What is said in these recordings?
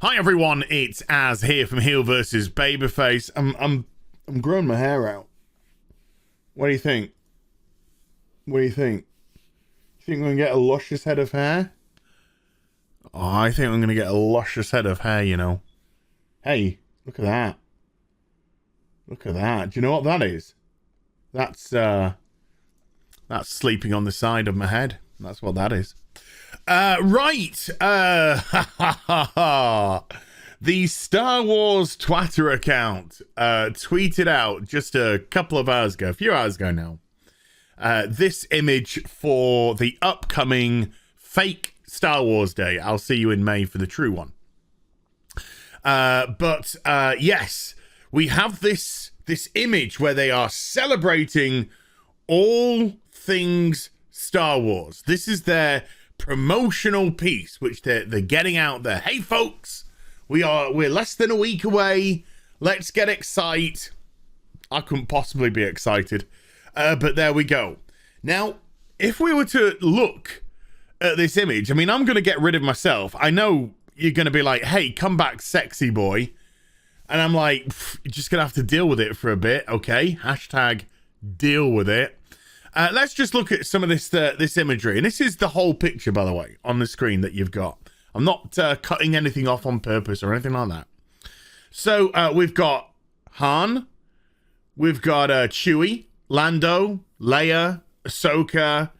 Hi everyone, it's Az here from HeelvsBabyface. I'm growing my hair out. What do you think? What do you think? You think we're gonna get a luscious head of hair? Oh, I think I'm gonna get a luscious head of hair, you know. Hey, look at that. Look at that. Do you know what that is? That's sleeping on the side of my head. That's what that is. Right. The Star Wars Twitter account tweeted out just a couple of hours ago, a few hours ago now, this image for the upcoming fake Star Wars Day. I'll see you in May for the true one. But yes, we have this image where they are celebrating all things Star Wars. This is their promotional piece, which they're getting out there. Hey folks, we're less than a week away. Let's get excited. I couldn't possibly be excited, but there we go. Now, if we were to look at this image, I mean, I'm going to get rid of myself. I know you're going to be like, hey, come back, sexy boy. And I'm like, you're just going to have to deal with it for a bit. Okay, hashtag deal with it. Let's just look at some of this imagery. And this is the whole picture, by the way, on the screen that you've got. I'm not cutting anything off on purpose or anything like that. So we've got Han. We've got Chewie, Lando, Leia, Ahsoka.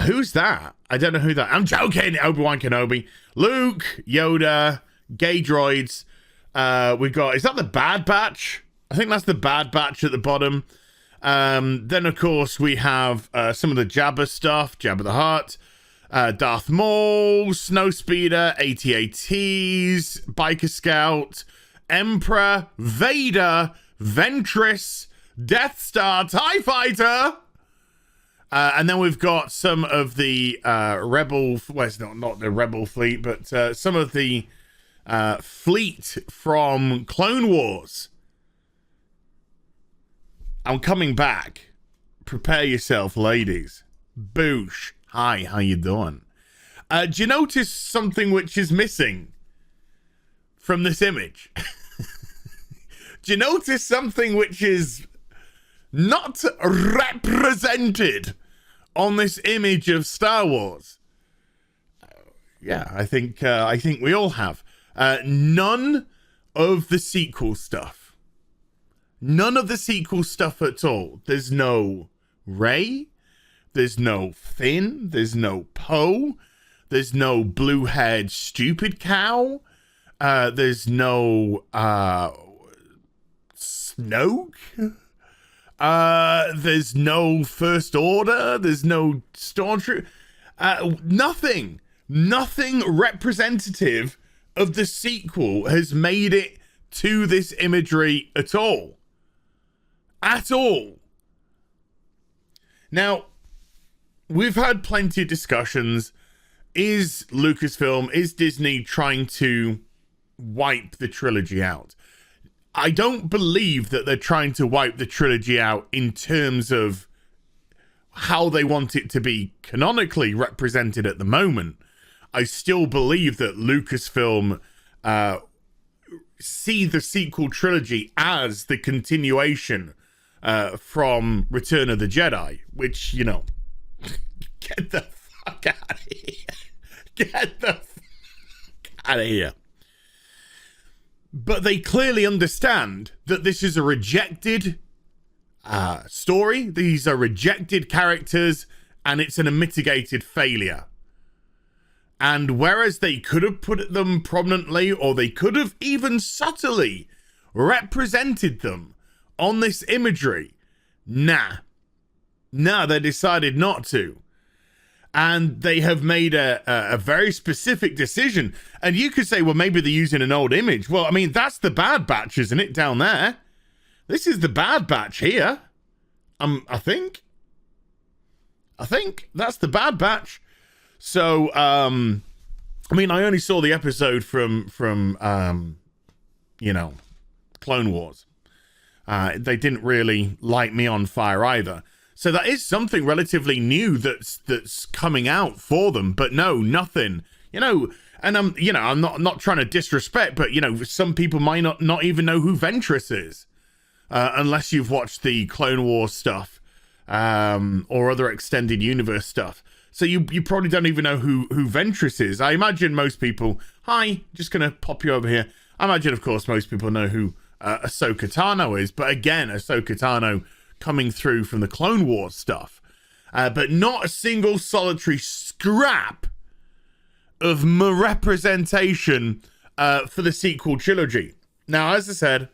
Who's that? I don't know who that. I'm joking. Obi-Wan Kenobi. Luke, Yoda, gay droids. We've got, is that the Bad Batch? I think that's the Bad Batch at the bottom. Then, of course, we have some of the Jabba stuff. Jabba the Hutt, Darth Maul, Snowspeeder, AT-ATs, Biker Scout, Emperor, Vader, Ventress, Death Star, TIE Fighter. And then we've got some of the Rebel... Well, it's not the Rebel fleet, but some of the fleet from Clone Wars. I'm coming back. Prepare yourself, ladies. Boosh. Hi, how you doing? Do you notice something which is missing from this image? Do you notice something which is not represented on this image of Star Wars? Yeah, I think we all have. None of the sequel stuff. None of the sequel stuff at all. There's no Rey. There's no Finn. There's no Poe. There's no blue-haired stupid cow. There's no Snoke. There's no First Order. There's no Stormtrooper. Nothing representative of the sequel has made it to this imagery at all. At all. Now, we've had plenty of discussions. Is Lucasfilm, is Disney trying to wipe the trilogy out? I don't believe that they're trying to wipe the trilogy out in terms of how they want it to be canonically represented at the moment. I still believe that Lucasfilm see the sequel trilogy as the continuation from Return of the Jedi, which, you know, get the fuck out of here. Get the fuck out of here. But they clearly understand that this is a rejected story. These are rejected characters, and it's an unmitigated failure. And whereas they could have put them prominently, or they could have even subtly represented them on this imagery, nah, they decided not to. And they have made a very specific decision. And you could say, well, maybe they're using an old image. Well, I mean, that's the Bad Batch, isn't it, down there? This is the Bad Batch here. I think that's the Bad Batch. So, I mean, I only saw the episode from you know, Clone Wars. They didn't really light me on fire either. So that is something relatively new that's coming out for them. But no, nothing. You know, And I'm not trying to disrespect, but some people might not even know who Ventress is, unless you've watched the Clone Wars stuff, or other extended universe stuff. So you probably don't even know who Ventress is. I imagine most people, hi, just gonna pop you over here. I imagine, of course, most people know who Ahsoka Tano is, but again, Ahsoka Tano coming through from the Clone Wars stuff, but not a single solitary scrap of representation for the sequel trilogy. Now, as I said,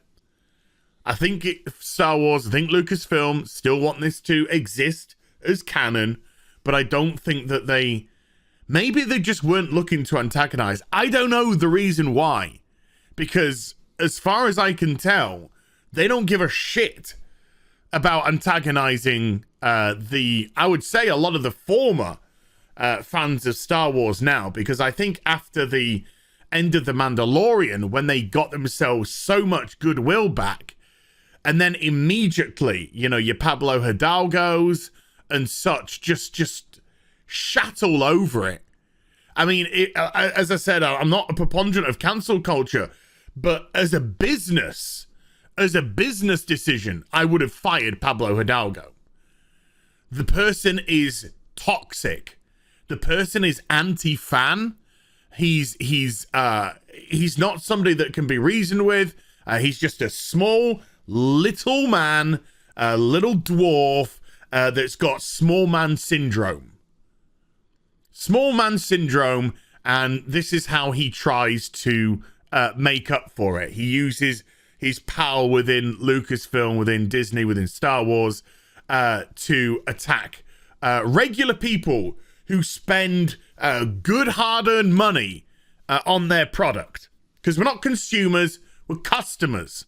I think Star Wars, I think Lucasfilm still want this to exist as canon, but I don't think that maybe they just weren't looking to antagonize. I don't know the reason why, because as far as I can tell, they don't give a shit about antagonizing I would say a lot of the former fans of Star Wars now, because I think after the end of The Mandalorian, when they got themselves so much goodwill back, and then immediately, your Pablo Hidalgos and such just shat all over it. I mean, as I said, I'm not a proponent of cancel culture, but as a business decision, I would have fired Pablo Hidalgo. The person is toxic. The person is anti-fan. He's not somebody that can be reasoned with. He's just a small little man, a little dwarf that's got small man syndrome. Small man syndrome, and this is how he tries to make up for it. He uses his power within Lucasfilm, within Disney, within Star Wars, to attack regular people who spend good hard-earned money on their product. Because we're not consumers, we're customers.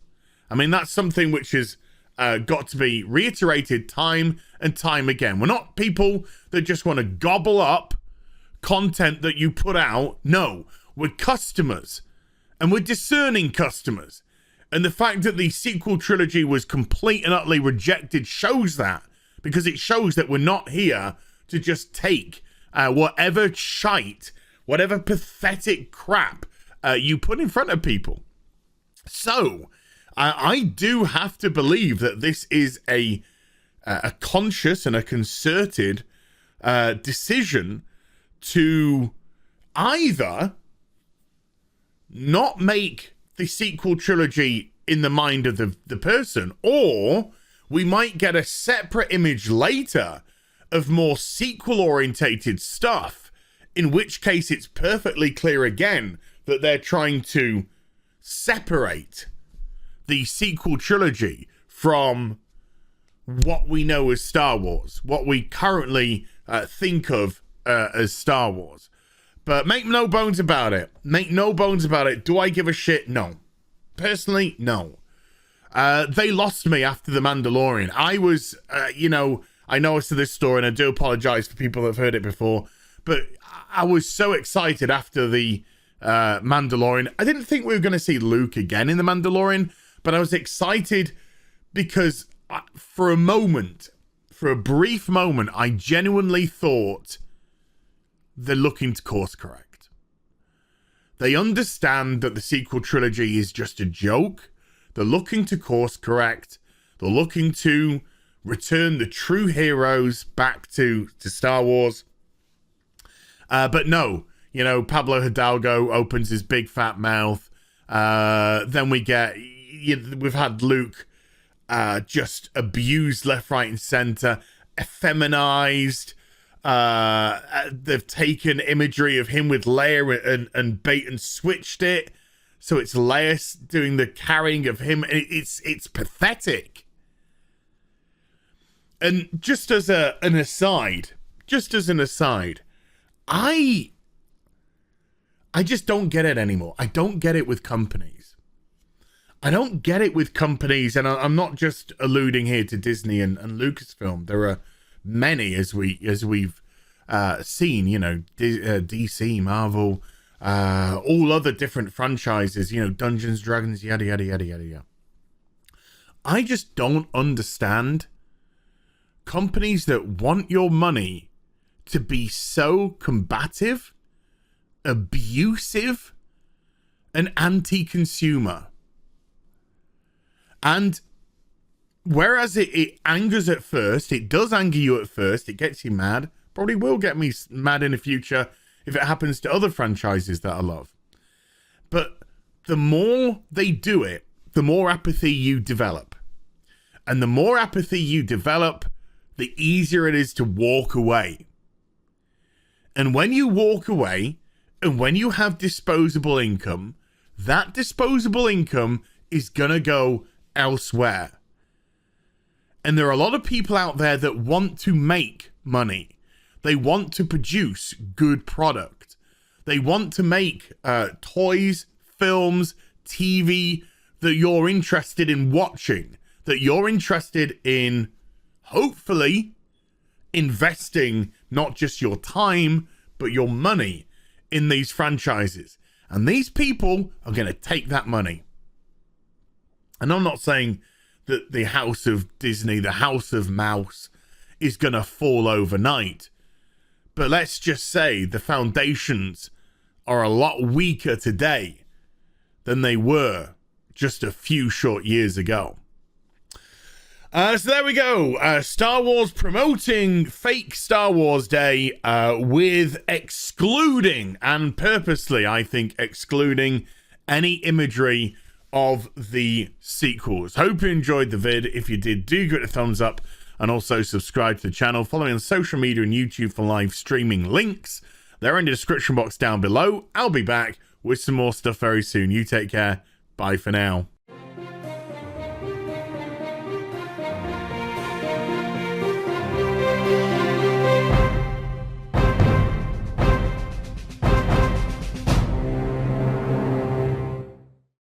I mean, that's something which has got to be reiterated time and time again. We're not people that just want to gobble up content that you put out. No, we're customers. And we're discerning customers. And the fact that the sequel trilogy was complete and utterly rejected shows that. Because it shows that we're not here to just take whatever shite, whatever pathetic crap you put in front of people. So, I do have to believe that this is a conscious and a concerted decision to either not make the sequel trilogy in the mind of the person, or we might get a separate image later of more sequel-orientated stuff, in which case it's perfectly clear again that they're trying to separate the sequel trilogy from what we know as Star Wars, what we currently think of as Star Wars. But make no bones about it. Make no bones about it. Do I give a shit? No. Personally, no. They lost me after The Mandalorian. I was, I know it's to this story, and I do apologize for people that have heard it before, but I was so excited after the Mandalorian. I didn't think we were going to see Luke again in The Mandalorian, but I was excited because for a brief moment, I genuinely thought they're looking to course correct. They understand that the sequel trilogy is just a joke. They're looking to course correct. They're looking to return the true heroes back to Star Wars. But no, Pablo Hidalgo opens his big fat mouth. Then we've had Luke just abused left, right, and center, effeminized. They've taken imagery of him with Leia and bait and switched it, so it's Leia doing the carrying of him. It's pathetic. And just as an aside, I just don't get it anymore. I don't get it with companies. I don't get it with companies, and I'm not just alluding here to Disney and Lucasfilm. There are many, as we've seen, DC, Marvel, all other different franchises, Dungeons, Dragons, yada, yada, yada, yada, yada. I just don't understand companies that want your money to be so combative abusive and anti-consumer. And whereas it angers at first, it does anger you at first, it gets you mad, probably will get me mad in the future if it happens to other franchises that I love. But the more they do it, the more apathy you develop. And the more apathy you develop, the easier it is to walk away. And when you walk away, and when you have disposable income, that disposable income is going to go elsewhere. And there are a lot of people out there that want to make money. They want to produce good product. They want to make toys, films, TV that you're interested in watching, that you're interested in, hopefully, investing not just your time, but your money in these franchises. And these people are going to take that money. And I'm not saying that the House of Disney, the House of Mouse, is going to fall overnight. But let's just say the foundations are a lot weaker today than they were just a few short years ago. So there we go. Star Wars promoting fake Star Wars Day with excluding, and purposely, I think, excluding any imagery of the sequels. Hope you enjoyed the vid. If you did, do give it a thumbs up and also subscribe to the channel. Follow me on social media and YouTube for live streaming links. They're in the description box down below. I'll be back with some more stuff very soon. You take care. Bye for now.